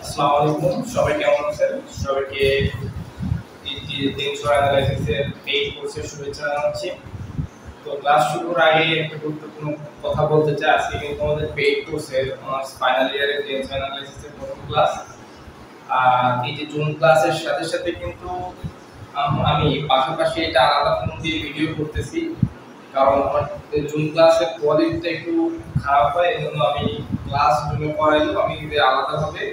আসসালামু আলাইকুম, সবাই কেমন আছেন? সবাইকে তিনশো অ্যানালাইসিসের পেইড কোর্সের শুভেচ্ছা জানাচ্ছি। তো ক্লাস শুরুর আগে একটা গুরুত্বপূর্ণ কথা বলতে চাই। আজকে কিন্তু আমাদের পেইড কোর্সের অনার্স ফাইনাল ইয়ারের টেন্স অ্যানালাইসিসের প্রথম ক্লাস। আর এই যে জুন ক্লাসের সাথে সাথে কিন্তু আমি পাশাপাশি এটা আলাদা ফোন দিয়ে ভিডিও করতেছি, কারণ আমার জুন ক্লাসের কোয়ালিটিটা একটু খারাপ হয়। এই জন্য আমি ক্লাস জুনে করাইলেও আমি আলাদাভাবে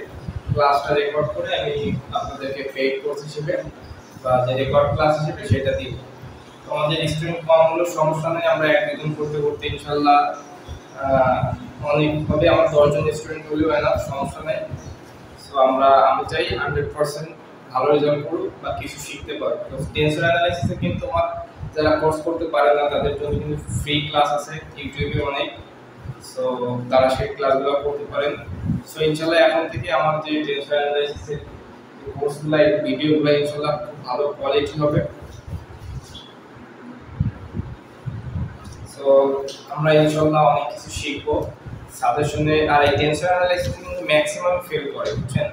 ক্লাসটা রেকর্ড করে আমি আপনাদেরকে পেইড কোর্স হিসেবে বা যে রেকর্ড ক্লাস হিসেবে সেটা দিব। তো আমাদের স্টুডেন্ট কম হলো সমস্যা নেই, আমরা এক দুজন করতে করতে ইনশাল্লাহ অনেক হবে। আমার 10 জন স্টুডেন্ট হলেও হয় না, সমস্যা নেই। সো আমি চাই 100% ভালো রেজাল্ট করুক বা কিছু শিখতে পারুক। তো টেন্সর অ্যানালাইসিসে কিন্তু আমার যারা কোর্স করতে পারে না তাদের জন্য কিন্তু ফ্রি ক্লাস আছে ইউটিউবে অনেক। সো তারা সেই ক্লাসগুলো করতে পারেন। সো ইনশাআল্লাহ এখন থেকে আমার যে টেন্সর অ্যানালাইসিসের কোর্সগুলো ভিডিওগুলো ইনশাআল্লাহ খুব ভালো কোয়ালিটি হবে। সো আমরা ইনশাআল্লাহ অনেক কিছু শিখবো সাজেশনে। আর এই টেন্সর অ্যানালাইসিস কিন্তু ম্যাক্সিমাম ফেল করে, বুঝছেন?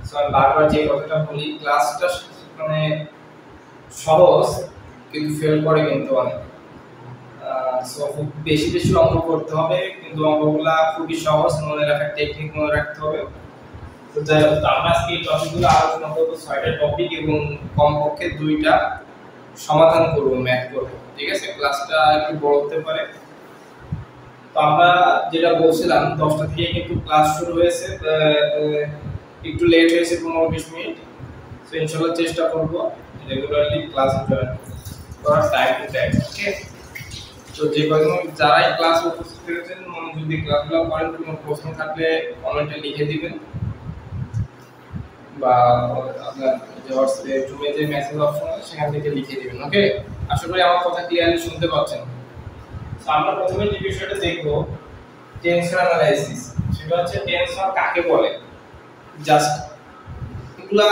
সো আমি বারবার যে কথাটা বলি, ক্লাসটা মানে সহজ কিন্তু ফেল করে কিন্তু অনেক। সো খুব বেশি বেশি অঙ্ক করতে হবে, কিন্তু অঙ্কগুলা খুবই সহজ, মনে রাখার টেকনিক মনে রাখতে হবে। তো যাই হোক, আমরা আজকে এই টপিকগুলো আলোচনা করবো, 6টা টপিক এবং কমপক্ষে 2টা সমাধান করবো, ম্যাথ করবো। ঠিক আছে, ক্লাসটা একটু বড় হতে পারে। তো আমরা যেটা বলছিলাম 10টা থেকে কিন্তু ক্লাস শুরু হয়েছে, একটু লেট হয়েছে 15-20 মিনিট। তো ইনশাআল্লাহ চেষ্টা করব রেগুলারলি ক্লাস জয়েন করার টাইম টু টাইম। ওকে, তো যে কয়েকজন যারাই ক্লাস উপস্থিত হয়েছেন মনোযোগ দিয়ে ক্লাসগুলো করেন। কোনো প্রশ্ন থাকলে কমেন্টে লিখে দিবেন বা আপনার যে হোয়াটসঅ্যাপে জুমে যে মেসেজ অপশন আছে সেখান থেকে লিখে দিবেন। ওকে, আশা করি আমার কথা ক্লিয়ারলি শুনতে পাচ্ছেন। তো আমরা প্রথমে যে বিষয়টা দেখব টেন্সর অ্যানালাইসিস, সেটা হচ্ছে টেন্সর কাকে বলে। জাস্ট এগুলা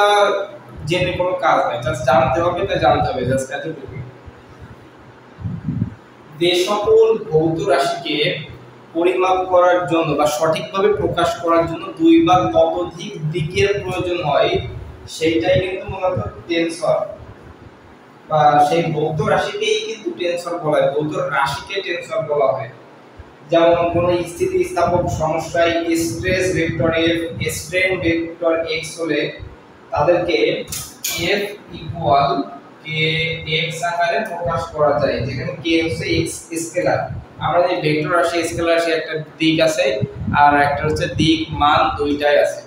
জেনে কোনো কাজ নাই, জাস্ট জানতে হবে, তা জানতে হবে, জাস্ট এতটুকু। যে সকল ভৌত রাশিকে পরিমাপ করার জন্য বা সঠিকভাবে প্রকাশ করার জন্য 2 বা ততোধিক দিকের প্রয়োজন হয়, সেইটাই কিন্তু মূলত টেন্সর, বা সেই ভৌত রাশিকেই কিন্তু টেন্সর বলা হয়, ভৌত রাশিকে টেন্সর বলা হয়। যেমন কোন স্থিতিস্থাপক সমস্যায় stress vector F strain vector x হলে তাদেরকে F ইকুয়াল kx আকারে প্রকাশ করা যায়, যেখানে k হচ্ছে x স্কেলার। আমরা যে ভেক্টর রাশি স্কেলার রাশি একটা দিক আছে আর একটা হচ্ছে দিক মান, দুইটাই আছে।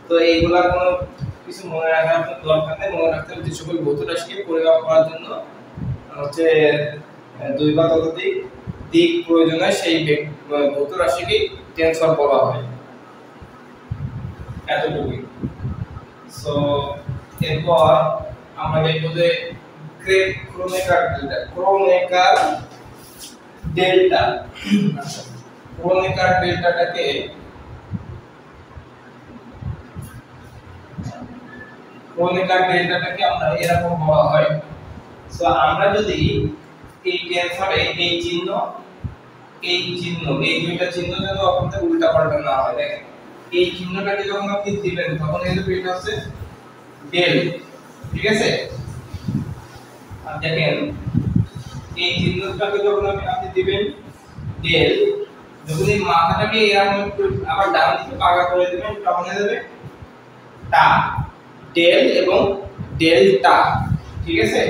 তো এইগুলা কোনো কিছু মনে রাখার দরকার নেই, মনে রাখতে হবে যে সকল ভৌত রাশিকে পরিমাপ করার জন্য হচ্ছে 2 বা ততোধিক দিক প্রয়োজন হয়, সেই ভৌত রাশিকে টেন্সর বলা হয়। এতটুকুই। সো এরপর আমরা দেখব যে ক্রোনেকার ডেল্টা। ক্রোনেকার ডেল্টাটাকে আমরা এরকম বলা হয়। সো আমরা যদি এই টেন্সরে এই চিহ্ন এই দুইটা চিহ্ন যেন আপনাদের উল্টা পাল্টা না হয়, দেখেন এই চিহ্নটাকে যখন আপনি দিবেন তখন এই যে এটা হচ্ছে ডেল, ঠিক আছে? আর দেখেন এই চিহ্নটাকে যখন আপনি দিবেন ডেল, যখন এই মাথাটাকে এরকম একটু আবার ডান দিকে পাকা করে দিবেন তখন হয়ে যাবে টা, ডেল এবং ডেল্টা, ঠিক আছে?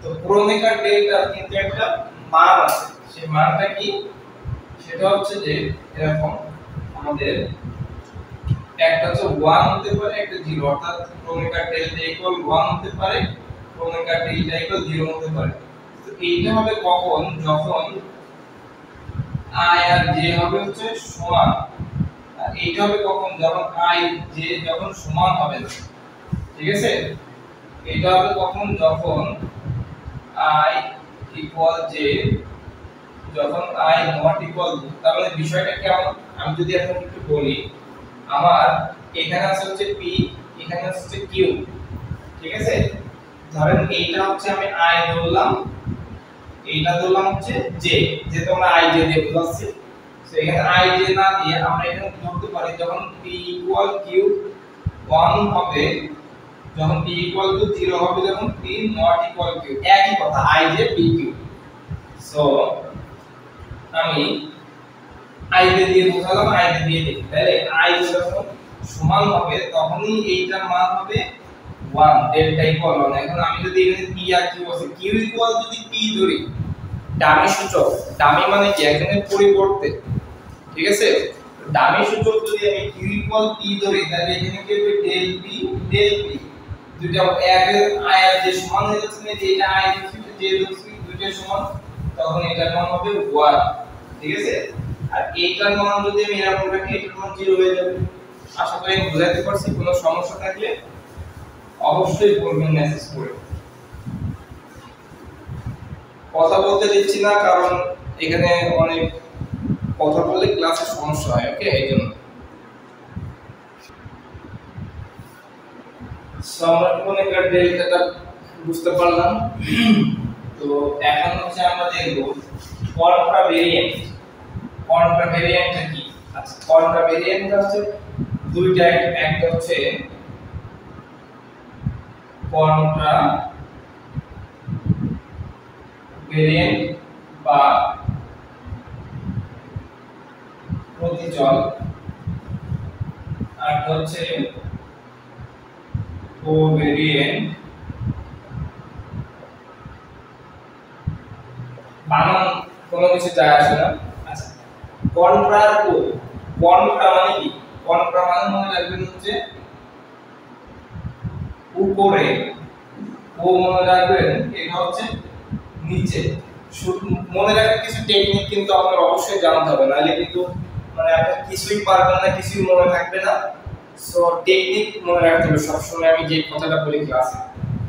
তো ক্রোনেকার ডেল্টা কিন্তু একটা মান আছে, সেই মানটা কি? সেটা হচ্ছে যে এরকম আমাদের একটা হচ্ছে 1 হতে পারে, একটা 0, অর্থাৎ ক্রোনেকার ডেল্টা ইকুয়াল 1 হতে পারে, ক্রোনেকার ডেল্টা ইকুয়াল 0 হতে পারে। তো এইটা হবে কখন? যখন i আর j হবে হচ্ছে সমান। আর এইটা হবে কখন? যখন i j যখন সমান হবে না, ঠিক আছে? এটা হবে কখন? যখন i ইকুয়াল j, যখন i নট ইকুয়াল। তাহলে বিষয়টা কেমন আমি যদি এখন একটু বলি, আমার এখানে আছে হচ্ছে p, এখানে আছে হচ্ছে q, ঠিক আছে? ধরেন এইটা হচ্ছে আমি i ধরলাম, এইটা ধরলাম হচ্ছে j, যেহেতু আমরা i j দিয়ে বুঝাচ্ছি। সো এখানে i j না দিয়ে আমরা এখানে ধরতে পারি যখন p ইকুয়াল q 1 হবে, যখন p ইকুয়াল টু 0 হবে, যখন p নট ইকুয়াল q, একই কথা i j p q। So আমি i j দিয়ে বোঝালাম, i j দিয়ে দেখি, তাহলে i যখন সমান হবে তখনই এইটার মান হবে 1, ডেল্টা ইকুয়াল 1। এখন আমি যদি এখানে p আর q আছে, q ইকুয়াল যদি p ধরি, ডামি সূচক, ডামি মানে কি একজনের পরিবর্তে, ঠিক আছে, ডামি সূচক যদি আমি q ইকুয়াল p ধরি, তাহলে এখানে কি হবে ডেল p ডেল p, দুইটা এক i আর j সমান হয়ে যাচ্ছে না, যে এটা i ধরছি j ধরছি দুইটা সমান, তখন এটার মান হবে 1, ঠিক আছে। আর এইটার মান যদি আমি এরকম রাখি, এটার মান 0 হয়ে যাবে। আশা করি আমি বুঝাতে পারছি। কোনো সমস্যা থাকলে অবশ্যই বলবেন মেসেজ করে। কথা বলতে দিচ্ছি না কারণ এখানে অনেক কথা বললে ক্লাসে সমস্যা হয়, ওকে, এইজন্য। আমরা কোন একটা ডেল্টাটা বুঝতে পারলাম। তো এখন হচ্ছে আমরা দেখব কন্ট্রাভেরিয়েন্ট। কন্ট্রাভেরিয়েন্টটা কি? আচ্ছা, কন্ট্রাভেরিয়েন্ট হচ্ছে দুইটা, একটা হচ্ছে কন্ট্রাভেরিয়েন্ট বা প্রতিচল, আর হচ্ছে কোভেরিয়েন্ট। বানান কোনো কিছু যায় আসে না। আচ্ছা, কন্ট্রা আর কো, কন্ট্রা মানে কি? কন্ট্রা মানে মনে রাখবেন হচ্ছে উপরে, ও মনে রাখবেন এটা হচ্ছে নিচে। মনে রাখার কিছু টেকনিক কিন্তু আপনার অবশ্যই জানতে হবে, নাহলে কিন্তু মানে আপনি কিছুই পারবেন না, কিছুই মনে থাকবে না। সো টেকনিক মনে রাখতে হবে সবসময়, আমি যে কথাটা বলি ক্লাসে।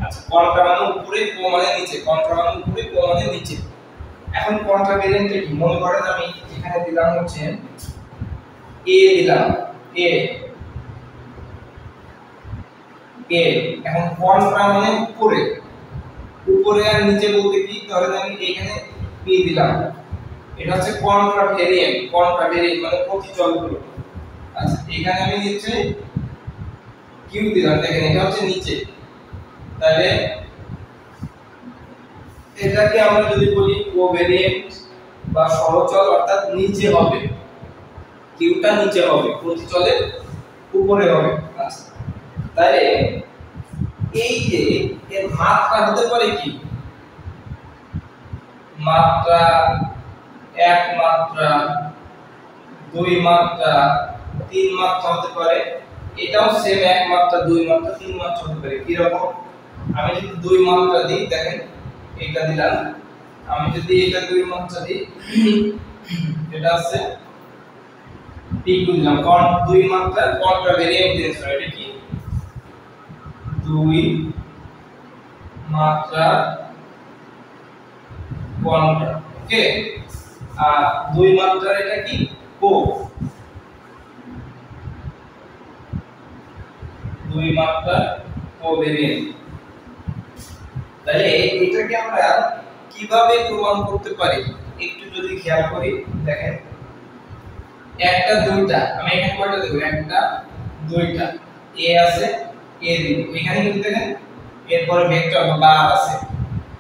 আচ্ছা, কন্ট্রা মানে উপরে, কো মানে নিচে। কন্ট্রা মানে উপরে, কো মানে নিচে। এখন কন্ট্রাভেরিয়েন্টটা কি? মনে করেন আমি এখানে দিলাম হচ্ছে a, দিলাম a, a। এখন কন্ট্রা মানে উপরে, উপরে আর নিচে বলতে কি? ধরেন আমি এখানে p দিলাম, এটা হচ্ছে কন্ট্রাভেরিয়েন্ট। কন্ট্রাভেরিয়েন্ট মানে প্রতিচল গুলো। আচ্ছা, এখানে আমি নিচে q দিলাম, দেখেন এটা হচ্ছে নিচে। তাহলে এটাকে আমরা যদি বলি কোভেরিয়েন্ট বা সহচল, অর্থাৎ নিচে হবে, কিউটা নিচে হবে, প্রতিচলের উপরে হবে। আচ্ছা, তাহলে এই যে এর মাত্রা হতে পারে কি? মাত্রা, এক মাত্রা, দুই মাত্রা, তিন মাত্রা হতে পারে। এটাও সেম, এক মাত্রা, দুই মাত্রা, তিন মাত্রা হতে পারে। কি রকম? আমি যদি দুই মাত্রা দিই, দেখেন এটা দিলাম, আমি যদি এটা দুই মাত্রা দিই, এটা আছে p দিলাম, কারণ দুই মাত্রার কন্ট্রাভেরিয়েন্ট টেনসর। এটা কি? দুই মাত্রা কন্ট্রা, ওকে। আর দুই মাত্রার এটা কি? কো। দুই মাত্রার কোভেরিয়েন্ট। তাহলে এটাকে আমরা কিভাবে প্রমাণ করতে পারি একটু যদি খেয়াল করি, দেখেন একটা দুইটা, আমি এখানে কয়টা দেব? একটা দুইটা, a আছে, a দিব, এখানে কিন্তু দেখেন এরপরে ভেক্টর বা বার আছে।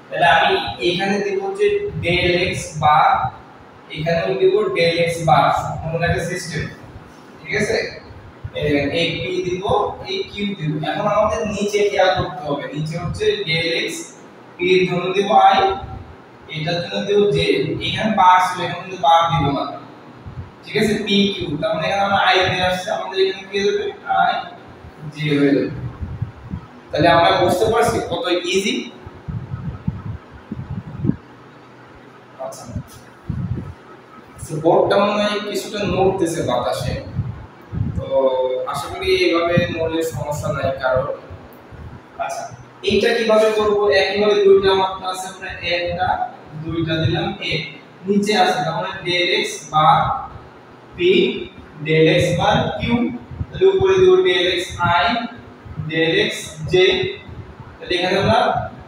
তাহলে আমি এখানে দেব যে ডেল x বার, এখানেও দেব ডেল x বার, মনে রাখা সিস্টেম, ঠিক আছে। এই p দিব, এই q দিব। এখন আমাদের নিচে খেয়াল করতে হবে, নিচে হচ্ছে ডেল x, p এর জন্য দেব i, এটার জন্য দেব j। এখানে বার ছিল, এখানে কিন্তু বার দিব না, ঠিক আছে। p q, তার মানে এখানে আমরা i দিয়ে আসছে, আমাদের এখানে কি হবে? i j হয়ে যাবে। তাহলে আমরা বুঝতে পারছি কত ইজি। আচ্ছা, বোর্ডটা মনে হয় কিছুটা নড়তেছে বাতাসে, তো আশা করি এইভাবে নড়লে সমস্যা নাই কারোর। আচ্ছা, এইটা কিভাবে করব? একইভাবে দুইটা মাত্রা আছে, আমরা একটা দুইটা দিলাম, a নিচে আছে, তাহলে ডেল x বার p, ডেল x বার q, তাহলে উপরে দেব del x i, del x j। তাহলে এখানে আমরা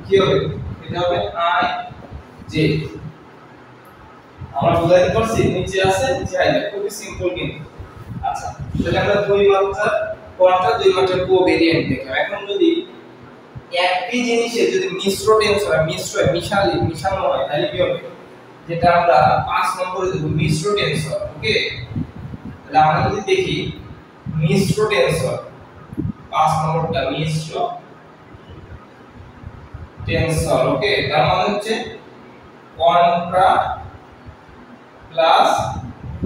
কি হবে? এটা হবে i j। আমরা বুঝাইতে পারছি নিচে আছে নিচে আইলে খুবই সিম্পল কিন্তু। আচ্ছা তাহলে আমরা দুই মাত্রার কোয়ান্টা দুই মাত্রার কোভেরিয়েন্ট দেখলাম। এখন যদি একই জিনিসের যদি মিশ্র টেন্স হয়, মিশানো হয় তাহলে কি হবে? যেটা আমরা 5 নম্বরে দেব মিশ্র টেন্স হয়। ওকে, তাহলে আমরা যদি দেখি মিশ্র টেন্স হয় 5 নম্বরটা মিশ্র টেন্স হয়। ওকে, তার মানে হচ্ছে কন্ট্রা প্লাস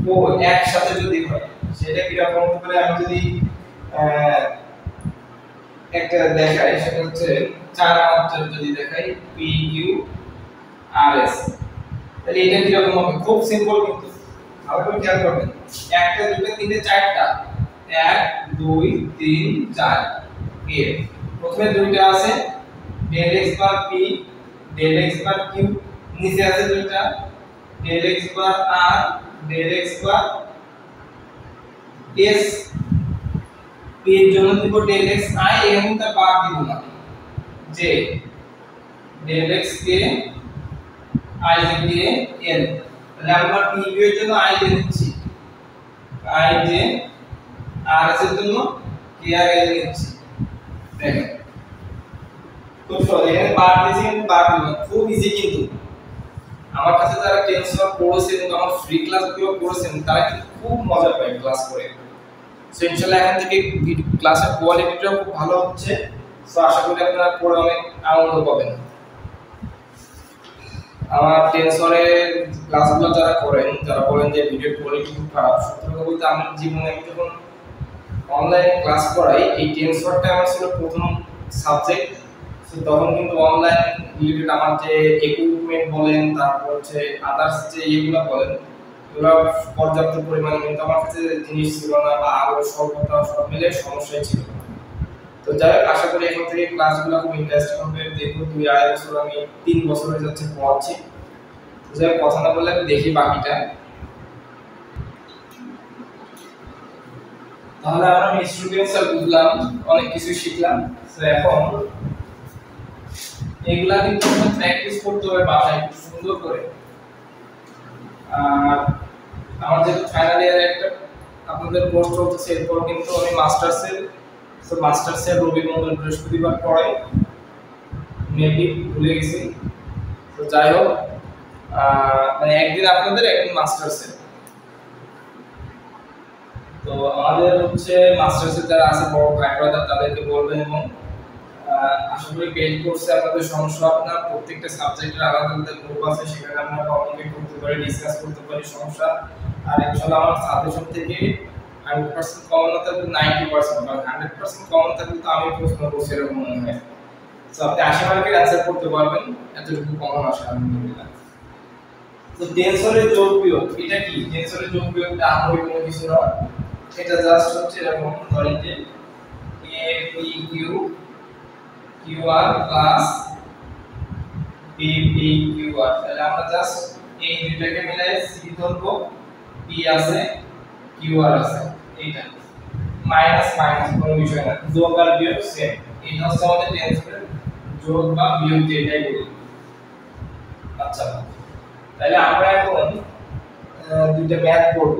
ও একসাথে যদি হয় সেটা কি রকম করে? আমি যদি একটা দেখাই সেটা হচ্ছে 4 মাত্রার যদি দেখাই পি কিউ আর এস, তাহলে এটা কি রকম হবে? খুব সিম্পল কিন্তু, ভালো করে খেয়াল করবেন। একটা দুটো তিনটে চারটা, 1 2 3 4 এর প্রথমে দুইটা আছে del x bar P del x bar Q, নিচে আছে দুইটা ডেল এক্স বার আর del x bar S. P এর জন্য দিব ডেল এক্স আই, এবং তার বার দিব না যে ডেল এক্স কে আই দিয়ে এন। তাহলে আমরা পি কিউ এর জন্য আই দিয়ে দিচ্ছি আই যে, আর এস এর জন্য কে আর এল দিচ্ছি। দেখেন খুব সহজ, এখানে বার দিয়েছি কিন্তু বার দিব না, খুব ইজি কিন্তু। আমার কাছে যারা টেনসর পড়েছেন এবং আমার ফ্রি ক্লাসগুলো পড়েছেন তারা কিন্তু খুব মজা পায় ক্লাস করে। সো ইনশাআল্লাহ এখন থেকে ক্লাসের কোয়ালিটিটাও খুব ভালো হচ্ছে। সো আশা করি আপনারা পড়ে অনেক আনন্দ পাবেন। আমার টেনসরের ক্লাসগুলো যারা করেন, যারা বলেন যে ভিডিওর কোয়ালিটি খুব খারাপ, সত্যি কথা বলতে আমার জীবনে আমি যখন অনলাইনে ক্লাস করাই এই টেনসরটা আমার ছিল প্রথম সাবজেক্ট। সো তখন কিন্তু অনলাইন রিলেটেড আমার যে ইকুইপমেন্ট বলেন, তারপর হচ্ছে আদার্স যে এগুলো বলেন, এগুলো পর্যাপ্ত পরিমাণে কিন্তু আমার কাছে জিনিস ছিল না, বা আরো স্বল্পতা সব মিলে সমস্যাই ছিল। তো যাই হোক, আশা করি এখন থেকে ক্লাসগুলো খুব ইন্টারেস্টিং হবে। দেখবো 2-2.5 বছর, আমি 3 বছর হয়ে যাচ্ছে পড়াচ্ছি। তো যাই হোক, কথা না বললে আমি দেখি বাকিটা। তাহলে আমরা স্টুডেন্টস আর বুঝলাম, অনেক কিছু শিখলাম। তো এখন এগুলা কিন্তু প্র্যাকটিস করতে হবে বাসায় খুব সুন্দর করে। আর আমার যেহেতু ফাইনাল ইয়ারে একটা আপনাদের কোর্স চলতেছে, এরপর কিন্তু আমি মাস্টার্সের রবি মঙ্গল বৃহস্পতিবার পড়াই, মেবি ভুলে গেছি। তো যাই হোক, মানে একদিন আপনাদের একদিন মাস্টার্সের। তো আমাদের হচ্ছে মাস্টার্সের যারা আছে বড় ভাই ব্রাদার তাদেরকে বলবেন, এবং আশা করি পেইড কোর্সে আপনাদের সমস্যা হবে না। প্রত্যেকটা সাবজেক্টের আলাদা আলাদা গ্রুপ আছে, সেখানে আমরা কমিউনিকেট করতে পারি, ডিসকাস করতে পারি সমস্যা। আর ইনশাআল্লাহ আমার সাজেশন থেকে 100% কমন না থাকলে 90% বা 100% কমন থাকলে তো আমি প্রশ্ন করছি এরকম মনে হয়। তো আপনি 80 মার্কের অ্যান্সার করতে পারবেন, এতটুকু কমন আসে আলহামদুলিল্লাহ। তো টেনসরের যোগ বিয়োগ এটা কি? টেনসরের যোগ বিয়োগটা আমরা কোনো কিছু না, এটা জাস্ট হচ্ছে এরকম, ধরেন যে a p q q r plus b p q r, তাহলে আমরা জাস্ট এই দুইটাকে মিলাই c ধরবো, p আছে q r আছে, এইটা মাইনাস মাইনাস কোনো বিষয় না, যোগ আর বিয়োগ সেম। এটা হচ্ছে আমাদের টেনসরের যোগ বা বিয়োগ, যেটাই বলি। আচ্ছা, তাহলে আমরা এখন দুইটা ম্যাথ করব,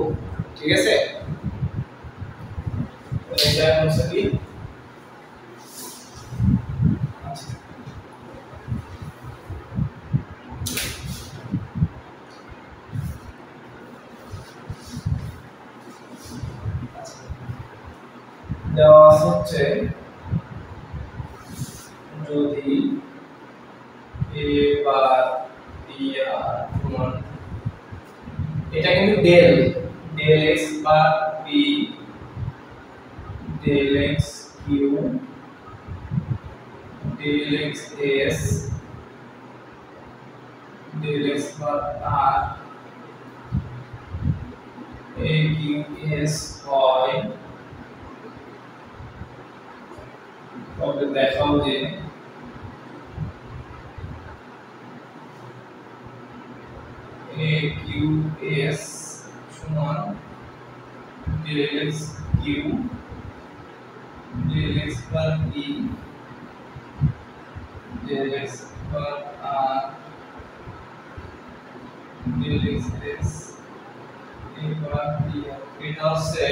ঠিক আছে? এটা হচ্ছে কি, দেওয়া হচ্ছে যদি a বার b আর সমান, এটা কিন্তু del x bar b del x q del x s del x bar r a q s হয়, তবে দেখাও যে a q s সমান del x q del x bar b del x bar r del x plus a bar b এটা হচ্ছে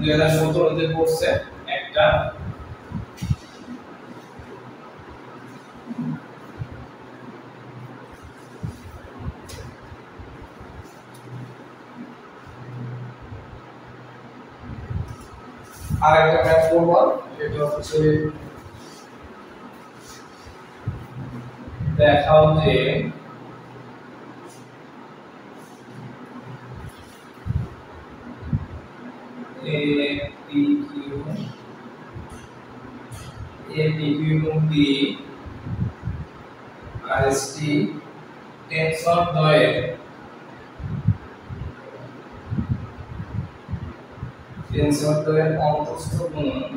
2017 তে পড়ছে একটা আর একটা ম্যাথ করব এটা হচ্ছে দেখাও যে a p q b আর s t টেনসর দ্বয়ের অন্তঃস্থ গুণন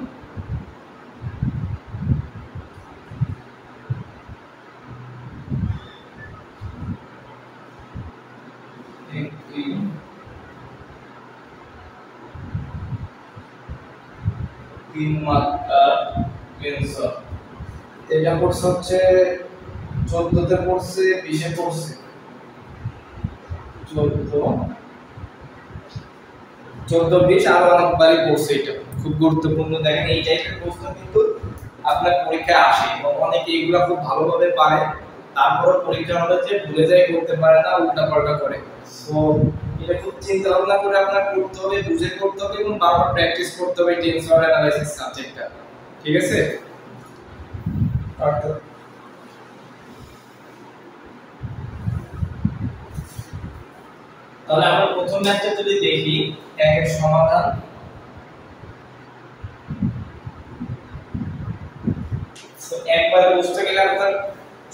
একটি তিন মাত্রার টেনসর। এটা কোর্স হচ্ছে 14 তে পড়ছে 20 এ পড়ছে 14 20 আর অনেকবারই পড়ছে। এটা খুব গুরুত্বপূর্ণ। দেখেন এই টাইপের প্রশ্ন কিন্তু আপনার পরীক্ষায় আসে এবং অনেকে এগুলো খুব ভালোভাবে পারে, তারপরে পরীক্ষার হলে যে ভুলে যায়, করতে পারে না, উল্টাপাল্টা করে। সো এটা খুব চিন্তা ভাবনা করে আপনার করতে হবে, বুঝে করতে হবে এবং বারবার প্র্যাকটিস করতে হবে টেনসর অ্যানালাইসিস সাবজেক্টটা। ঠিক আছে? তাহলে আমরা প্রথম ম্যাথটা যদি দেখি, একের সমাধান একবারে বুঝতে গেলে আপনার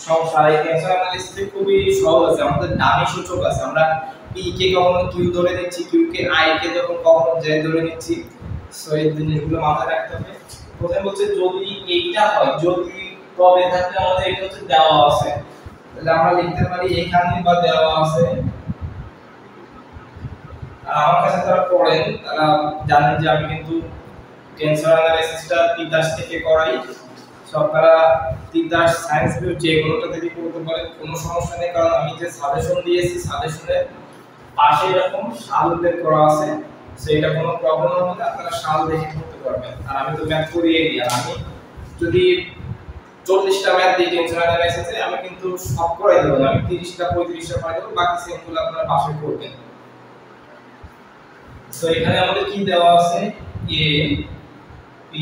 সমস্যা। এই টেনসর অ্যানালাইসিস খুবই সহজ আছে। আমাদের দামি সূচক আছে, আমরা p কে কখনো q ধরে নিচ্ছি, q কে i কে যখন কখনো j ধরে নিচ্ছি। সো এই জিনিসগুলো মাথায় রাখতে হবে। প্রথমে বলছে যদি এইটা হয়, যদি তবে থাকলে আমাদের এটা হচ্ছে দেওয়া আছে, তাহলে আমরা লিখতে পারি এখানে বা দেওয়া আছে। আর আমার কাছে যারা পড়েন তারা জানেন যে আমি কিন্তু টেনসর অ্যানালাইসিসটা তিতাস থেকে করাই। আপনারা তিতাস সায়েন্স ভিউ যে কোনোটা থেকে করতে পারেন, কোনো সমস্যা নেই। কারণ আমি যে সাজেশন দিয়েছি, সাজেশনের পাশে এরকম সাল উল্লেখ করা আছে, সেটা কোনো প্রবলেম হবে না, আপনারা সাল দেখে করতে পারবেন। আর আমি তো ম্যাথ করিয়ে দিই। আর আমি যদি 40টা ম্যাথ দিই টেনসর অ্যানালাইসিসে, আমি কিন্তু সব করাই দেব না, আমি 30টা 35টা করাই দেব, বাকি সেমগুলো আপনারা পাশে করবেন। সো এখানে আমাদের কি দেওয়া আছে, a p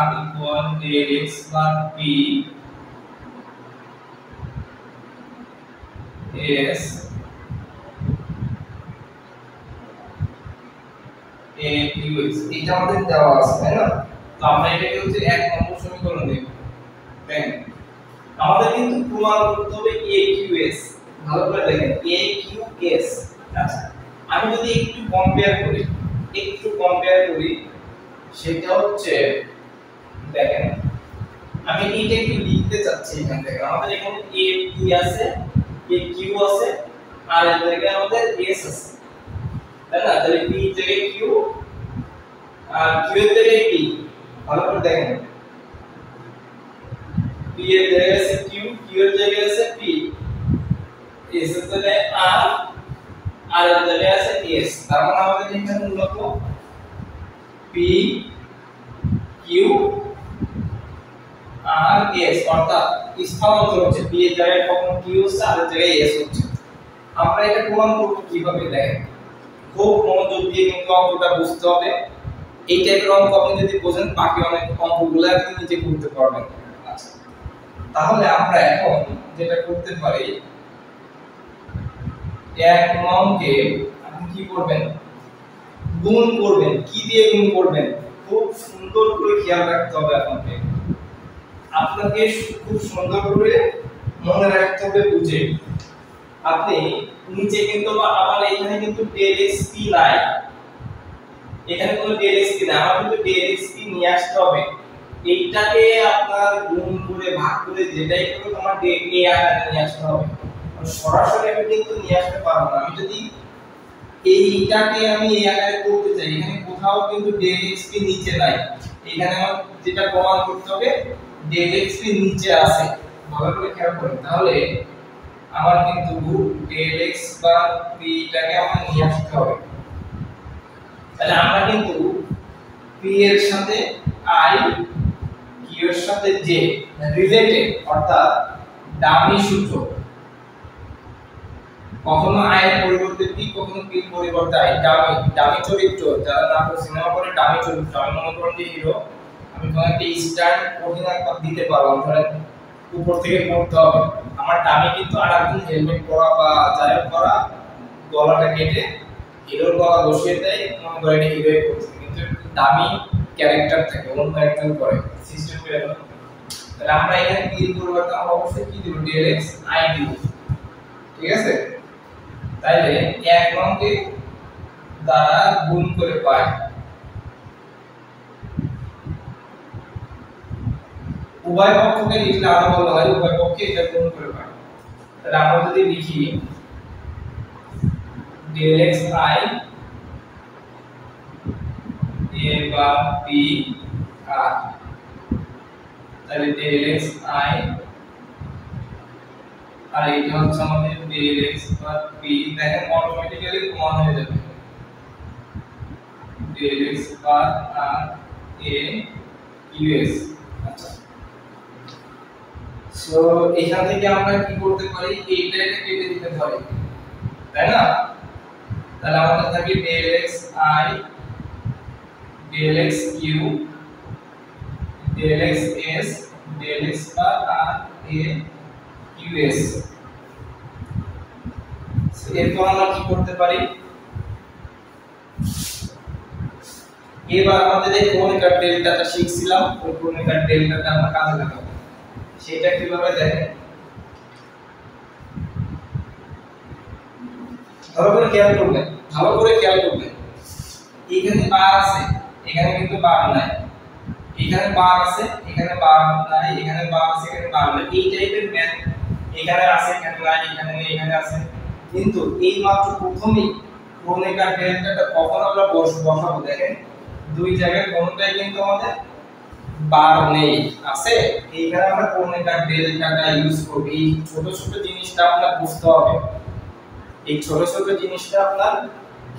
r equal del x bar p s a q s এটা আমাদের দেওয়া আছে, তাই না? তো আমরা এটাকে হচ্ছে এক নম্বর সমীকরণ দেব। দেখেন আমাদের কিন্তু প্রমাণ করতে হবে a q s। ভালো করে দেখেন a q s। আচ্ছা, আমি যদি একটু কম্পেয়ার করি সেটা হচ্ছে, দেখেন আমি এটা একটু লিখতে চাচ্ছি। এখান থেকে আমাদের এখানে a p আছে, a q আছে, আর এর জায়গায় আমাদের s আছে, তাই না? তাহলে p এর জায়গায় q আর q এর জায়গায় p। ভালো করে দেখেন p এর জায়গায় আছে q, q এর জায়গায় আছে p, s এর জায়গায় r, আর এর জায়গায় আছে s। তার মানে আমাদের এখানে মূলত p q আর s অর্থাৎ স্থানান্তর হচ্ছে, p এর জায়গায় কখন q হচ্ছে আর এর জায়গায় s হচ্ছে। আমরা এটা প্রমাণ করব কিভাবে, দেখেন খুব মনোযোগ দিয়ে কিন্তু অঙ্কটা বুঝতে হবে। এই টাইপের অঙ্ক আপনি যদি বোঝেন, বাকি অনেক অঙ্কগুলো আপনি নিজে করতে পারবেন। আচ্ছা, তাহলে আমরা এখন যেটা করতে পারি, এক নংকে আপনি কি করবেন, গুণ করবেন। কি দিয়ে গুণ করবেন, খুব সুন্দর করে খেয়াল রাখতে হবে আপনাকে খুব সুন্দর করে মনে রাখতে হবে বুঝে। আপনি নিচে কিন্তু আমার এখানে কিন্তু del xp নাই, এখানে কোনো del xp নাই, আমার কিন্তু del xp নিয়ে আসতে হবে। এইটাকে আপনার গুণ করে ভাগ করে যেটাই করো তোমার a আকারে নিয়ে আসতে হবে। সরাসরি আমি কিন্তু নিয়ে আসতে পারবো না। আমি যদি এইটাকে আমি a আকারে করতে চাই, এখানে কোথাও কিন্তু del xp নিচে নাই। এখানে আমার যেটা প্রমাণ করতে হবে ডেল এক্স পি নিচে আছে ভালো করে খেয়াল করুন, তাহলে আমার কিন্তু ডেল এক্স বা পিটাকে আমার নিয়ে আসতে হবে। তাহলে আমরা কিন্তু পি এর সাথে আই, কিউ এর সাথে জে রিলেটেড, অর্থাৎ ডামি সূত্র। কখনো আই এর পরিবর্তে পি, কখনো পি এর পরিবর্তে আই। ডামি চরিত্র, যারা নাটক সিনেমা করে ডামি চরিত্র, আমি মনে করেন যে হিরো, আমি তোমাকে স্টার অধীন একবার দিতে পারবো, ধরেন উপর থেকে পড়তে হবে, আমার ডামি কিন্তু আরেকজন হেলমেট পরা বা যাই করা গলাটা কেটে হিরোর গলা বসিয়ে দেয়, মনে করে এটা হিরোই করছে, কিন্তু ডামি ক্যারেক্টার থাকে, অন্য একজন করে সিস্টেম করে। তাহলে আমরা এখানে পি এর পরিবর্তে আমরা অবশ্যই কি দেব, ডেল এক্স আই দিব, ঠিক আছে। তাইলে এক নংকে দ্বারা গুণ করে পাই, উভয় পক্ষকে লিখলে আরো ভালো হয়, উভয় পক্ষে এটা গুণ করে পাই। তাহলে আমরা যদি লিখি ডেল এক্স আই এ বা পি আর, তাহলে ডেল এক্স আই আর এটা হচ্ছে আমাদের ডেল এক্স বা পি, দেখেন অটোমেটিক্যালি প্রমাণ হয়ে যাবে del x bar R A Q S. আচ্ছা, সো এখান থেকে আমরা কি করতে পারি, এইটাকে কেটে দিতে পারি, তাই না। তাহলে আমাদের থাকে del x I, del X Q, del X S, del x bar R A Q S. এরপর আমরা কি করতে পারি, এবার আমাদের এই ক্রনিকার ডেল্টাটা শিখছিলাম, ওই ক্রনিকার ডেল্টাটা আমরা কাজে লাগাবো। সেটা কিভাবে দেখেন, ভালো করে খেয়াল করবেন, ভালো করে খেয়াল করবেন। এখানে বার আছে, এখানে কিন্তু বার নাই, এখানে বার আছে, এখানে বার নাই, এখানে বার আছে, এখানে বার নাই, এই টাইপের ম্যাথ এখানে আছে, এখানে নাই, এখানে নেই, এখানে আছে। কিন্তু এই মাত্র প্রথমেই ক্রনিকার ডেল্টাটা কখন আমরা বসাবো, দেখেন দুই জায়গায় কোনটাই কিন্তু আমাদের বার নেই, আছে। এইখানে আমরা ক্রনিকার ডেল্টাটা ইউজ করব। এই ছোট ছোট জিনিসটা আপনার বুঝতে হবে, এই ছোট ছোট জিনিসটা আপনার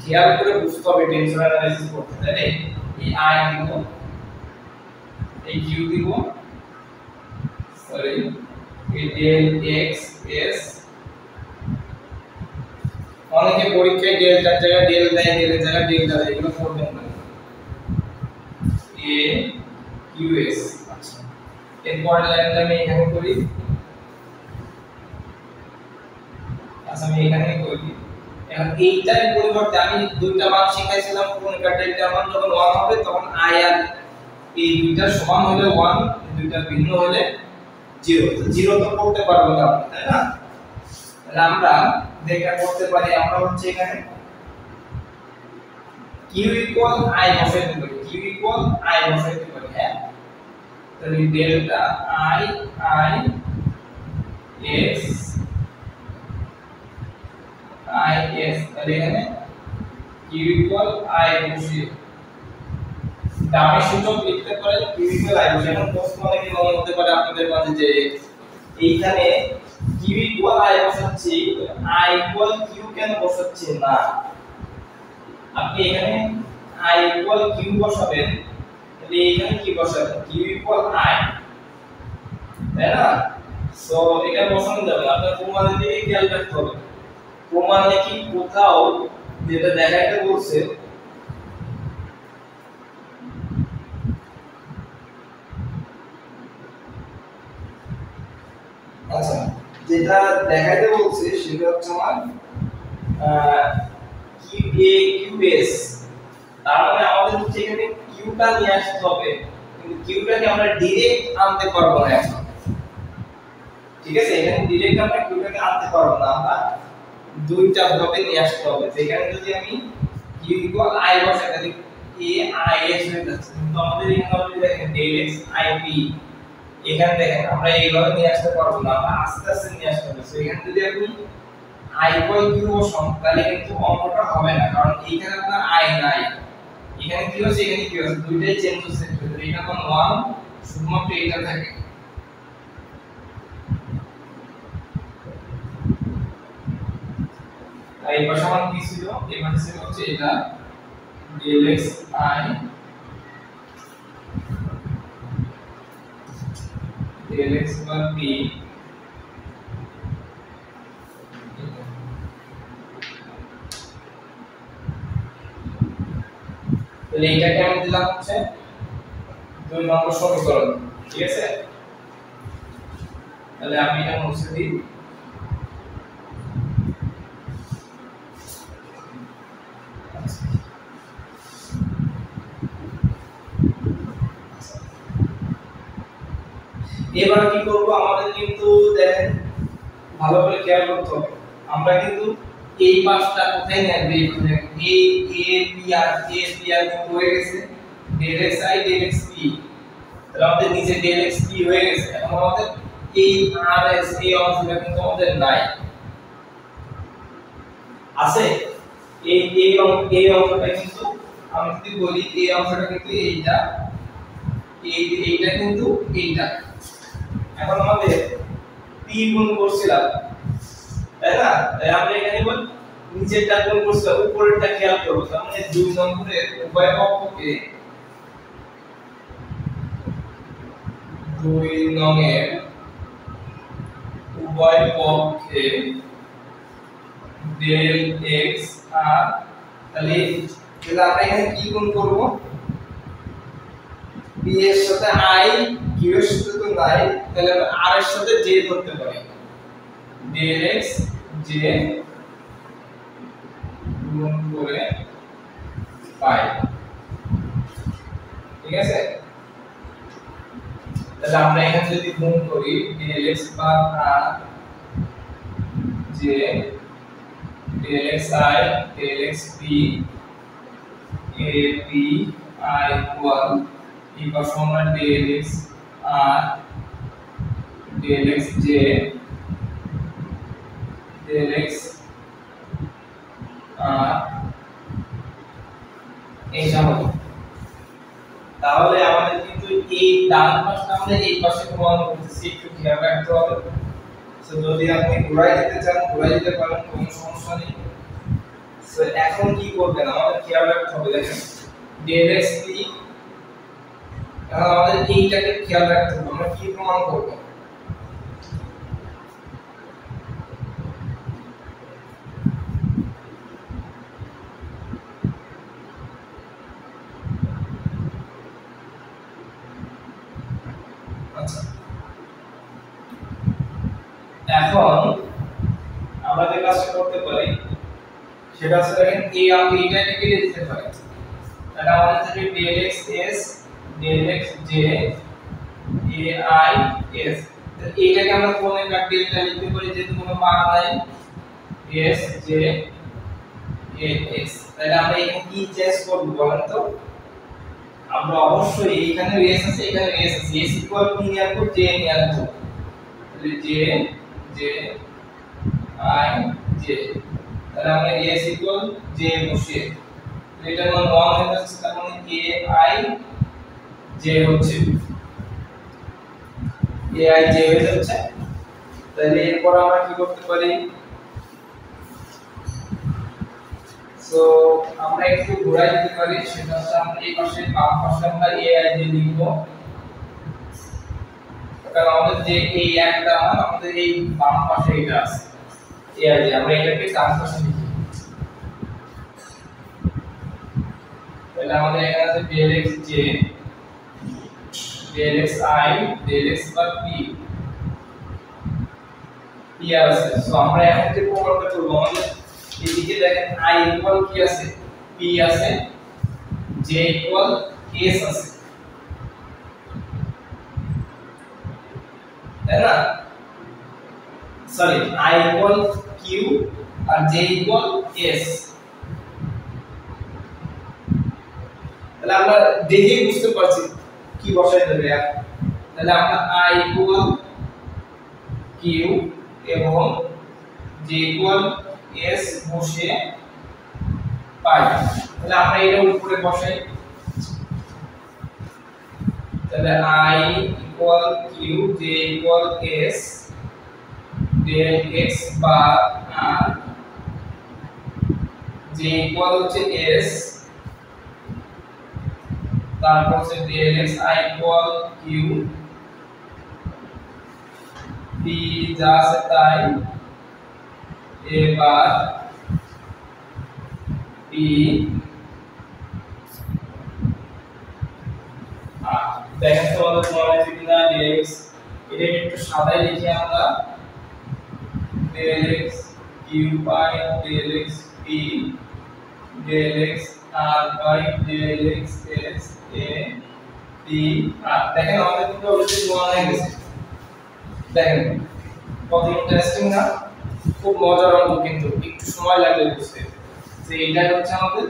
খেয়াল করে বুঝতে হবে টেনসর অ্যানালাইসিস করতে। তাহলে এই আই দিব, এই কিউ দিব, সরি এই ডেল এক্স এস, অনেকে পরীক্ষায় ডেল্টার জায়গায় ডেল দেয়, ডেলের জায়গায় ডেল্টা দেয়, এগুলো করবেন না, এ কিউ এস। আচ্ছা, এরপর লাইনটা আমি এখানে করি, আচ্ছা আমি এখানে করি। এখন এইটার পরিবর্তে আমি দুইটা মান শিখাইছিলাম, ক্রনিকার ডেল্টার মান যখন 1 হবে তখন আই আর এই দুইটা সমান হলে 1, দুইটা ভিন্ন হলে 0। তো 0 তো করতে পারবো না, তাই না। তাহলে আমরা দেখা করতে পারি, আমরা হচ্ছে এখানে q ইকুয়াল i বসাইতে পারি, q ইকুয়াল i বসাইতে পারি, হ্যাঁ। তাহলে delta i x i s, তাহলে এখানে q ইকুয়াল i বসিয়ে ডামি সূচক লিখতে পারেন, q ইকুয়াল i বসিয়ে। এখন প্রশ্ন অনেকে মনে হতে পারে আপনাদের মাঝে যে এইখানে q ইকুয়াল i বসাচ্ছি, i ইকুয়াল q কেন বসাচ্ছি না। আপনি এখানে i ইকুয়াল q বসাবেন, তাহলে এখানে কি বসাবেন, q ইকুয়াল i, তাই না। সো এটা বসানো যাবে, আপনার প্রমাণের দিকে খেয়াল রাখতে হবে। প্রমাণে কি কোথাও যেটা দেখাইতে বলছে, আচ্ছা যেটা দেখাইতে বলছে সেটা হচ্ছে আমার QAQS, তার মানে আমাদের হচ্ছে এখানে কিউটা নিয়ে আসতে হবে, কিন্তু কিউটাকে আমরা ডাইরেক্ট আনতে পারবো না এখন, ঠিক আছে। এখানে ডাইরেক্ট আমরা কিউটাকে আনতে পারবো না, আমরা দুইটা ভাবে নিয়ে আসতে হবে। যেখানে যদি আমি q ইকুয়াল i বসাই তাহলে a i s হয়ে যাচ্ছে, কিন্তু আমাদের এখানে যদি দেখেন del x i p, এখানে দেখেন আমরা এইভাবে নিয়ে আসতে পারবো না, আমরা আস্তে আস্তে নিয়ে আসতে হবে। সো এখানে যদি আপনি i ইকুয়াল q বসান তাহলে কিন্তু অঙ্কটা হবে না, কারণ এইখানে আপনার i নাই, এখানে কি হচ্ছে, এখানে কি হচ্ছে, দুইটাই চেঞ্জ হচ্ছে। এখানে কোন 1 শুধুমাত্র এটা থাকে, আর এই পাশে আমার কি ছিল, এই পাশে ছিল হচ্ছে এটা del x I del x bar P তাহলে এইটাকে আমি দিলাম হচ্ছে 2 নম্বর সমীকরণ। ঠিক আছে, তাহলে আমি এটা মুছে দিই। এবার কি করব, আমাদের কিন্তু দেখেন ভালো করে খেয়াল করতে হবে, আমরা কিন্তু এই পাশটা কোথায় নেব, এই এ পি আর কিন্তু হয়ে গেছে del x I del x P, তাহলে আমাদের নিচে ডেল এক্স পি হয়ে গেছে। এখন আমাদের এই আর এস এই অংশটা কিন্তু আমাদের নাই, আছে এই অংশটা কিন্তু আমি যদি বলি এই অংশটা কিন্তু এইটা এইটা কিন্তু এইটা। এখন আমাদের পি গুণ করছিলাম, তাই না? তাই আমরা এখানে বল নিচেরটা গুণ করছিলাম, উপরেরটা খেয়াল করব। তার মানে 2 নম্বরের উভয় পক্ষকে 2 নংয়ের উভয় পক্ষে ডেল এক্স আর তাহলে আমরা এখানে কি গুণ করব, পি এর সাথে আই, কিউ এর সাথে তো নাই, তাহলে আমরা আর এর সাথে জে ধরতে পারি, ডেল এক্স জে গুণ করে পাই। ঠিক আছে, তাহলে আমরা এখানে যদি গুণ করি del x bar r j del x I del x p a p i equal সমান del x r del x j del x r এইটা হবে। তাহলে আমাদের কিন্তু এই ডান পাশটা আমরা এই পাশে প্রমাণ করতেছি, একটু খেয়াল রাখতে হবে। সো যদি আপনি ঘোরাই দিতে চান ঘোরাই দিতে পারেন, কোনো সমস্যা নেই। সো এখন কি করবেন, আমাদের খেয়াল রাখতে হবে, দেখেন ডেল এক্স পি, এখন আমাদের এইটাকে খেয়াল রাখতে হবে, আমরা কি প্রমাণ করব। আচ্ছা, এখন আমরা যে কাজটা করতে পারি সেটা হচ্ছে দেখেন এইটাকে কেটে দিতে পারি, তাহলে আমাদের থাকে del X S del x J A I S. এইটাকে আমরা কোণে কাটিয়ে ডেল্টা লিখতে পারি, যেহেতু কোনো মান নাই, এস জে এ এস। তাহলে আমরা এখানে কি চেঞ্জ করব বলেন তো, আমরা অবশ্যই এখানে এস আছে এখানে এস আছে, এস ইকুয়াল কি নিয়ে আসবো, জে নিয়ে আসবো, তাহলে জে জে আই জে, তাহলে আমরা এস ইকুয়াল জে বসিয়ে এটা মান 1 হয়ে যাচ্ছে, তার মানে এ আই জে হচ্ছে এ আই জে হয়ে যাচ্ছে। তাহলে এরপর আমরা কি করতে পারি, সো আমরা একটু ঘোরাই দিতে পারি, সেটা হচ্ছে আমরা এই পাশে বাম পাশে আমরা এ আই জে লিখব, কারণ আমাদের যে এই একটা মান আমাদের এই বাম পাশে এটা আছে এ আই জে, আমরা এটাকে ডান পাশে লিখি। তাহলে আমাদের এখানে আছে del x j del x I del x bar p p r আছে। সো আমরা এখন যে প্রমাণটা করব, আমাদের এদিকে দেখেন আই ইকুয়াল কি আছে, পি আছে, জে ইকুয়াল এস আছে, তাই না? সরি, আই ইকুয়াল কিউ আর জে ইকুয়াল এস। তাহলে আমরা দেখে বুঝতে পারছি কি বসাই দেবে। তাহলে আমরা আই ইকুয়াল কিউ এবং জে ইকুয়াল এস বসে পাই। তাহলে আমরা এটা উপরে বসাই, তাহলে i equal q j equal s del x bar r যে ইকুয়াল হচ্ছে s, তারপর হচ্ছে dlx i equal q, p যা আছে তাই, এবার p দেখেন তো আমাদের মনে আছে কিনা dx, এটা একটু সাদাই লিখি আমরা, dlx q by dlx p dlx r by dlx s a p r। দেখেন আমাদের কিন্তু অলরেডি মনে হয়ে গেছে। দেখেন কত ইন্টারেস্টিং না, খুব মজার অঙ্ক, কিন্তু একটু সময় লাগবে বুঝতে। যে এইটা হচ্ছে আমাদের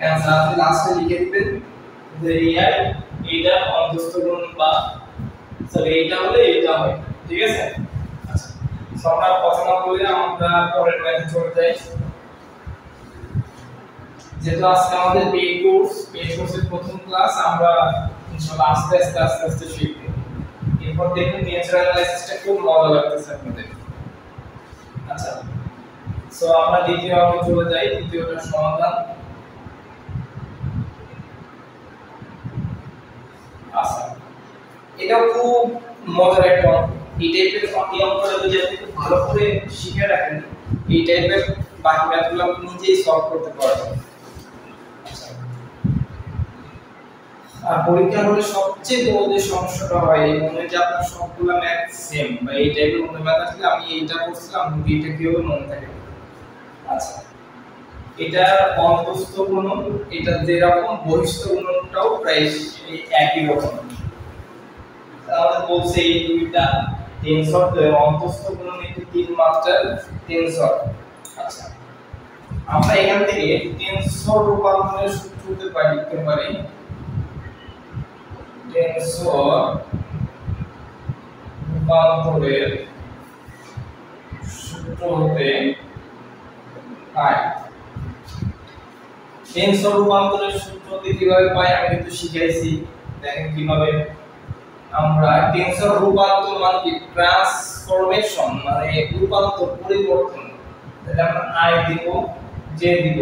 অ্যানসার, আপনি লাস্টে লিখে দিবেন যে এই এইটা অন্তস্থ গুণ বা সরি এইটা হলে এইটা হয়, ঠিক আছে। আচ্ছা সো আমরা কথা না বলে আমরা পরের ম্যাথে চলে যাই। যেহেতু আজকে আমাদের কোর্সের প্রথম ক্লাস, আমরা ইনশাআল্লাহ আস্তে আস্তে শিখব। এরপর দেখুন নেচার অ্যানালাইসিসটা খুব মজা লাগতেছে আপনাদের। আচ্ছা সো আমরা দ্বিতীয় অঙ্কে চলে যাই, দ্বিতীয়টার সমাধান। আচ্ছা এটা খুব মজার একটা অঙ্ক। এই টাইপের অঙ্কটা যদি আপনি খুব ভালো করে শিখে রাখেন, এই টাইপের বাকি ম্যাথগুলো আপনি নিজেই সলভ করতে পারবেন। আর পরীক্ষা হলে সবচেয়ে বড় যে সমস্যাটা হয় এই মনে যে আপনার সবগুলো ম্যাথ সেম বা এই টাইপের মনে ম্যাথ আসলে আমি এইটা করছিলাম এটা কিভাবে মনে থাকে। আচ্ছা এটা অন্তস্থ গুণন, এটা যেরকম বহিস্থ গুণনটাও প্রায় এই একই রকম। তাহলে বলছে এই দুইটা টেনসর, অন্তস্থ গুণন একটি তিন মাত্রার টেনসর। আচ্ছা আমরা এখান থেকে টেনসর রূপান্তরের সূত্র লিখতে পারি, টেনসর রূপান্তরের সূত্র হতে পাই। টেনসর রূপান্তরের সূত্র কিভাবে পাই আমি কিন্তু শিখাইছি। দেখেন কিভাবে আমরা টেনসর রূপান্তর মানে কি ট্রান্সফরমেশন, মানে রূপান্তর পরিবর্তন। তাহলে আমরা i দিব j দিব,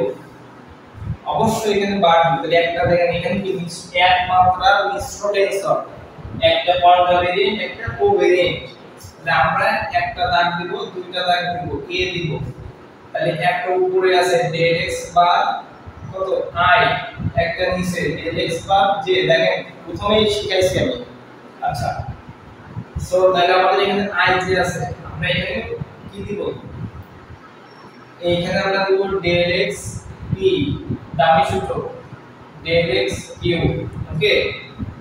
অবশ্যই এখানে বার দিব। তাহলে একটা দেখেন এখানে কি এক মাত্রার মিশ্র টেনসর, একটা কোয়াড্রাভেরিয়েন্ট একটা কোভেরিয়েন্ট। তাহলে আমরা একটা দাগ দিব, দুইটা দাগ দিব, a দিব। তাহলে একটা উপরে আছে dx বার কত i, একটা নিচে dx বার j। দেখেন প্রথমেই শিখাইছি আমি। আচ্ছা সো তাহলে আমাদের এখানে i j আছে, আমরা এখানে কি দিব, এইখানে আমরা দিব dx p, দামি সূত্র dx q। ওকে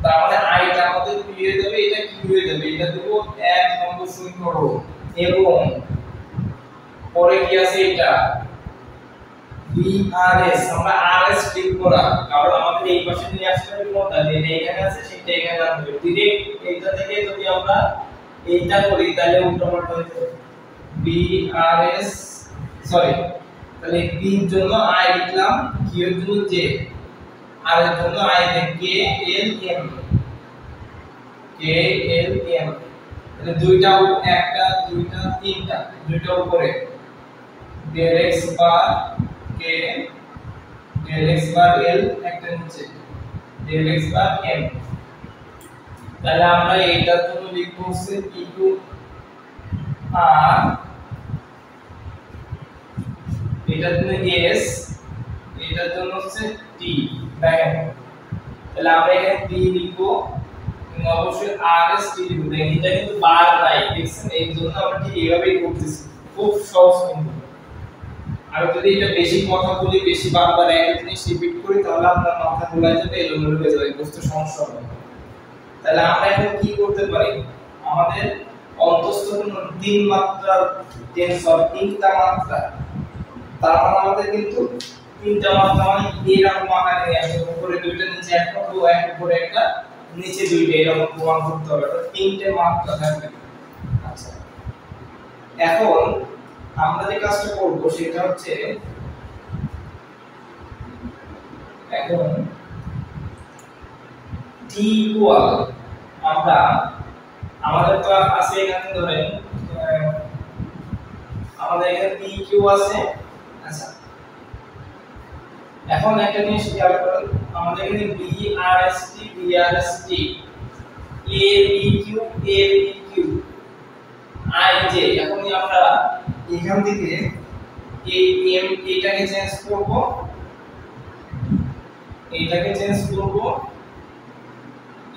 তার মানে i টা আমাদের p হয়ে যাবে, এটা q হয়ে যাবে। এটা দেব 1 নম্বর সমীকরণ, এবং পরে কি আছে এটা brs। আমরা rs লিখব না, কারণ আমাদের এই পাশে নিয়ে আসতে হবে কোনটা, যেটা এখানে আছে সেটা এখানে আনতে হবে। ডাইরেক্ট এইটা থেকে যদি আমরা এইটা করি তাহলে উল্টোপাল্টা হয়ে যাবে। brs সরি, তাহলে p এর জন্য i লিখলাম, q এর জন্য j, r এর জন্য i কে lm, তাহলে দুইটা একটা দুইটা তিনটা, দুইটা উপরে dx বার k dx বার l, একটা নিচে dx বার m। তাহলে আমরা এইটার জন্য লিখব হচ্ছে p2 r, এটার জন্য s, এটার জন্য হচ্ছে t। দেখেন তাহলে আমরা এখানে p লিখব, অবশ্যই rs t লিখব। দেখেন এটা কিন্তু বার নাই, দেখছেন, এই জন্য আমরা ঠিক এইভাবেই করতেছি, খুব সহজ। কিন্তু আর যদি এটা বেশি কথা বলি, বেশি বারবার একই জিনিস রিপিট করি, তাহলে আপনার মাথা ঘোরা যাবে, এলোমেলো হয়ে যাবে, বুঝতে সমস্যা হবে। তাহলে আমরা এখন কি করতে পারি, আমাদের অন্তস্থ গুণন তিন মাত্রার টেনসর, তিনটা মাত্রা, তার মানে আমাদের কিন্তু তিনটা মাত্রা মানে এরকম আকারে নিয়ে আসবে, উপরে দুইটা নিচে একটা, এক উপরে একটা নিচে দুইটা, এরকম প্রমাণ করতে হবে। তিনটে মাত্রা থাকবে। আচ্ছা এখন আমরা যে কাজটা করব সেটা হচ্ছে, এখন t ইকুয়াল, আমরা আমাদের তো আছে এখানে ধরেন আমাদের এখানে p q আছে। আচ্ছা এখন একটা জিনিস খেয়াল করুন, আমাদের এখানে বিআরএসটি বিআরএসটি এবিকিউ এবিকিউ আইজে, এখন আমরা এখান থেকে এই এম এটাকে চেঞ্জ করব, এটাকে চেঞ্জ করব,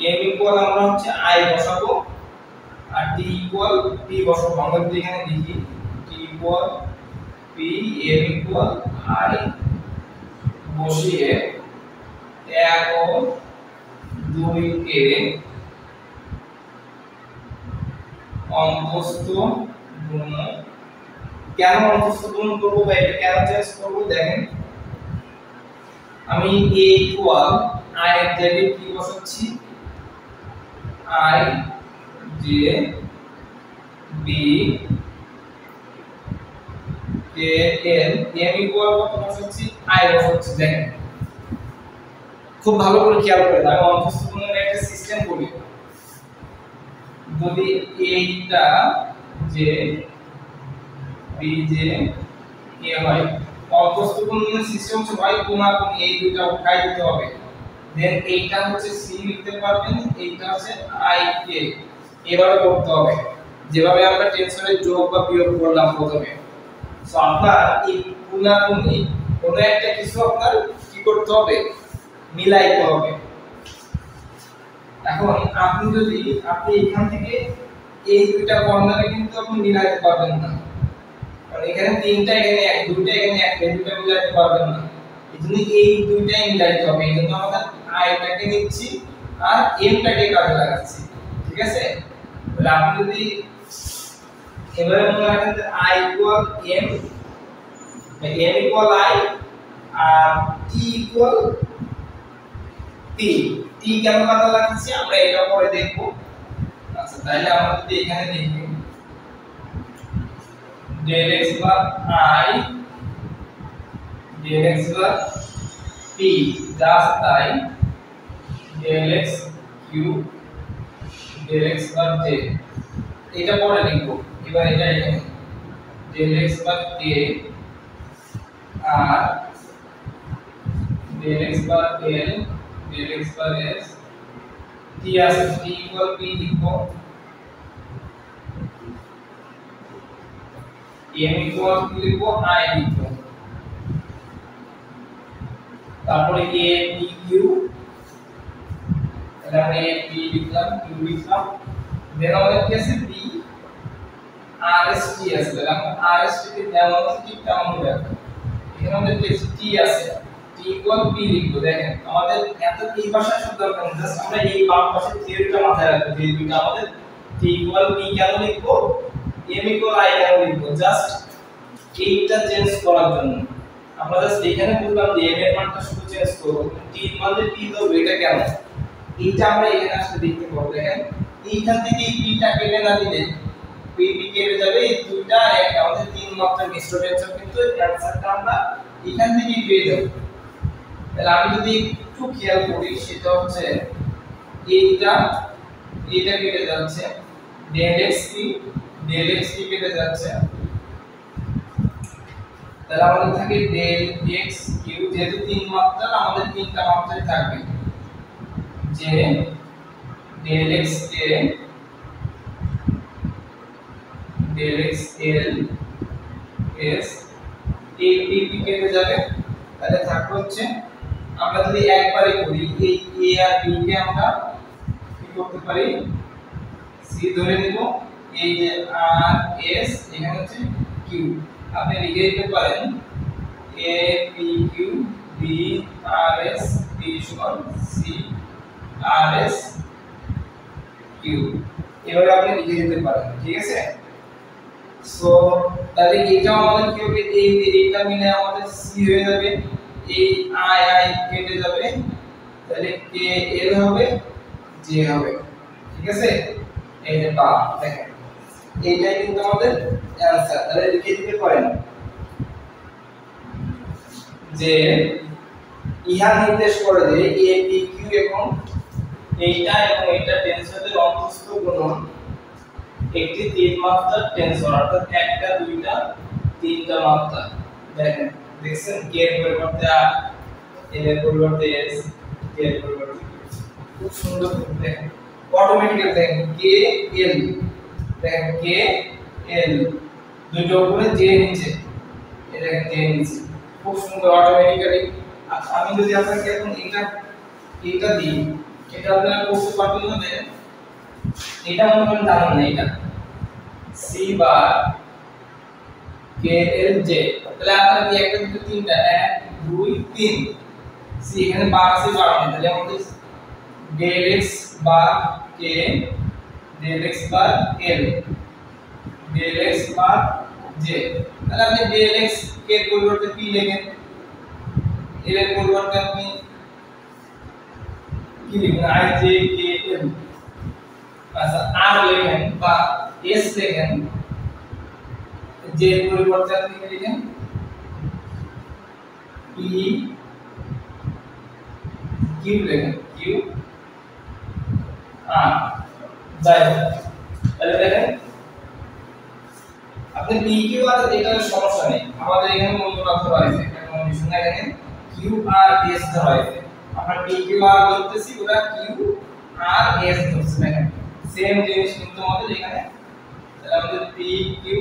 এম ইকুয়াল আমরা হচ্ছে আই বসাবো আর টি ইকুয়াল পি বসাবো। আমরা যদি এখানে লিখি t equal p m equal i বসিয়ে 1 ও 2 কে অন্তস্থ গুণ, কেন অন্তস্থ গুণ করব বা এটা কেন চেঞ্জ করব দেখেন, আমি a ইকুয়াল i এর জায়গায় কি বসাচ্ছি, i j b a n, m equal কত বসাচ্ছি, i বসাচ্ছি। দেখেন খুব ভালো করে খেয়াল করেন, আমি অন্তস্থ গুণের একটা সিস্টেম করি। যদি এইটা যে বি যে কে হয়, অন্তস্থ গুণের সিস্টেম হচ্ছে হয় গুণাগুণি, এই দুটো উঠাই দিতে হবে, দেন এইটা হচ্ছে সি লিখতে পারবেন, এইটা হচ্ছে আই কে, এভাবে করতে হবে যেভাবে আমরা টেনসরের যোগ বা বিয়োগ করলাম প্রথমে। সো আপনার এই গুণাগুণি কোন একটা কিছু আপনার কি করতে হবে, মিলাইতে হবে। এখন আপনি যদি আপনি এখান থেকে এই দুইটা কর্নারে কিন্তু আপনি মিলাইতে পারবেন না, কারণ এখানে তিনটা এখানে এক, দুইটা এখানে এক, এই দুইটা মিলাইতে পারবেন না, এজন্য এই দুইটাই মিলাইতে হবে। এজন্য আমরা আইটাকে নিচ্ছি আর এমটাকে কাজে লাগাচ্ছি, ঠিক আছে? তাহলে আপনি যদি এবারে মনে রাখেন যে i equal m, m equal i আর t ইকুয়াল p, t কেন কাজে লাগাচ্ছি আমরা এটা পরে দেখব। আচ্ছা তাহলে আমরা যদি এখানে লিখি del x bar i del x বার p জাস্ট তাই, del x cube del x বার j, এটা পরে লিখব। এবার এটা এখানে del x বার k আর del x বার l del x বার s, t আছে t ইকুয়াল p লিখব, m ইকুয়াল কি লিখব, i লিখব, তারপরে a p q, তাহলে আমরা a p লিখলাম, q লিখলাম, দেন আমাদের কি আছে p r s t আছে, তাহলে আমরা r s t কে যেমন আছে ঠিক তেমন রাখবো। এখানে আমাদের কি t আছে, t ইকুয়াল p লিখব। দেখেন আমাদের এত এই ভাষা শব্দ দরকার নেই, জাস্ট আমরা এই বাম পাশের থিওরিটা মাথায় রাখবো যে দুইটা আমাদের t ইকুয়াল p কেন লিখব, m ইকুয়াল i কেন লিখব, জাস্ট এইটা চেঞ্জ করার জন্য। আমরা জাস্ট এখানে বললাম যে m এর মানটা শুধু চেঞ্জ করব, t এর মান যে p দেব এটা কেন, এইটা আমরা এখানে আসলে দেখতে পাবো। দেখেন এইখান থেকে এই p টা কেটে না দিলে p কেটে যাবে, এই দুইটা একটা আমাদের তিন মাত্রার মিশ্র টেনসর, কিন্তু অ্যানসারটা আমরা এখান থেকেই পেয়ে যাব। তাহলে আমি যদি একটু খেয়াল করি সেটা হচ্ছে এইটা কেটে যাচ্ছে, del x কি কেটে যাচ্ছে, তাহলে আমাদের থাকে del x কিউ, যেহেতু তিন মাত্রার আমাদের তিনটা মাত্রাই থাকবে, যে del x কে del x l s, এই p কেটে যাবে, তাহলে থাকবে হচ্ছে আমরা যদি একবারে করি এই a আর b কে আমরা কি করতে পারি, c ধরে নিব, এই যে r s এখানে হচ্ছে q, আপনি লিখে দিতে পারেন a p q b r s b সমান c r s q, এভাবে আপনি লিখে দিতে পারেন, ঠিক আছে? সো তাহলে এটা আমাদের কি হবে, এইটা মিলে আমাদের c হয়ে যাবে, এই i কেটে যাবে, তাহলে k l হবে, j হবে, ঠিক আছে? এই যে পা দেখেন এইটাই কিন্তু আমাদের অ্যানসার। তাহলে লিখে দিতে পারেন যে ইহা নির্দেশ করে যে a p q এবং এইটা টেনসরের অন্তস্থ গুণন একটি তিন মাত্রার টেনসর, অর্থাৎ একটা দুইটা তিনটা মাত্রা। দেখেন দেখছেন k এর পরিবর্তে এল এর পরিবর্তে এস, কে এর পরিবর্তে খুব সুন্দর দেখেন অটোমেটিক্যালি দেখেন কে এল, দেখেন কে এল দুটো উপরে জে নিচে, এই দেখেন জে নিচে খুব সুন্দর অটোমেটিক্যালি। আমি যদি আপনাকে এখন এটা দিই, এটা আপনারা করতে পারবেন না। এটা মনে করেন জানেন না, এটা সি বার কে এল জে, তাহলে আপনারা কি একটা দুটো তিনটা 1 2 3 সি এখানে বার আছে বার নেই, তাহলে আমাদের ডেল এক্স বার কে ডেল এক্স বার এল ডেল এক্স বার জে, তাহলে আপনি ডেল এক্স কে এর পরিবর্তে পি লিখেন, এল এর পরিবর্তে আপনি কি লিখবেন আই জে কে এল, আচ্ছা আর লিখেন বা এস লিখেন, জে এর পরিবর্তে আপনি কি লিখেন পি কিউ লিখেন, কিউ আর যাই হোক, তাহলে দেখেন আপনি পি কিউ আর এটা সমস্যা নেই, আমাদের এখানে মূল্যটা ধরা হয়েছে, এখানে কোনো কিছু না, এখানে কিউ আর এস ধরা হয়েছে, আমরা পি কিউ আর ধরতেছি, ওরা কিউ আর এস ধরছে, দেখেন সেম জিনিস কিন্তু আমাদের এখানে, তাহলে আমাদের পি কিউ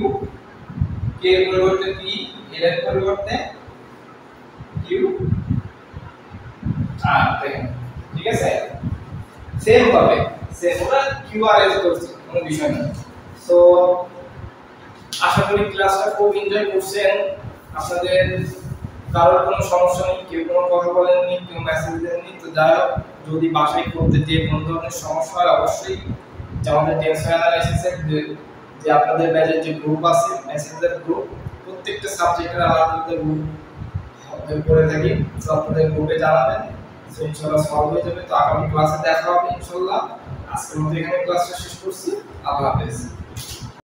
কে এর পরিবর্তে পি, এল এর পরিবর্তে কিউ আর, দেখেন ঠিক আছে সেম ভাবে সেম ওরা কিউ আর এস ধরছে, কোনো বিষয় না। সো আশা করি ক্লাসটা খুব এনজয় করছেন, আপনাদের কারোর কোনো সমস্যা নেই, কেউ কোনো কথা বলেননি, কেউ মেসেজ দেননি, তো যাই হোক যদি বাসায় করতে যে কোনো ধরনের সমস্যা হয় অবশ্যই যে আমাদের টেন্সর অ্যানালাইসিসের যে আপনাদের ব্যাচের যে গ্রুপ আছে মেসেঞ্জার গ্রুপ, প্রত্যেকটা সাবজেক্টের আলাদা গ্রুপ করে থাকি, তো আপনাদের গ্রুপে জানাবেন, তো ইনশাআল্লাহ সলভ হয়ে যাবে। তো আগামী ক্লাসে দেখা হবে ইনশাআল্লাহ। আজকের মতো এখানে ক্লাসটা শেষ করছি, আল্লাহ হাফেজ।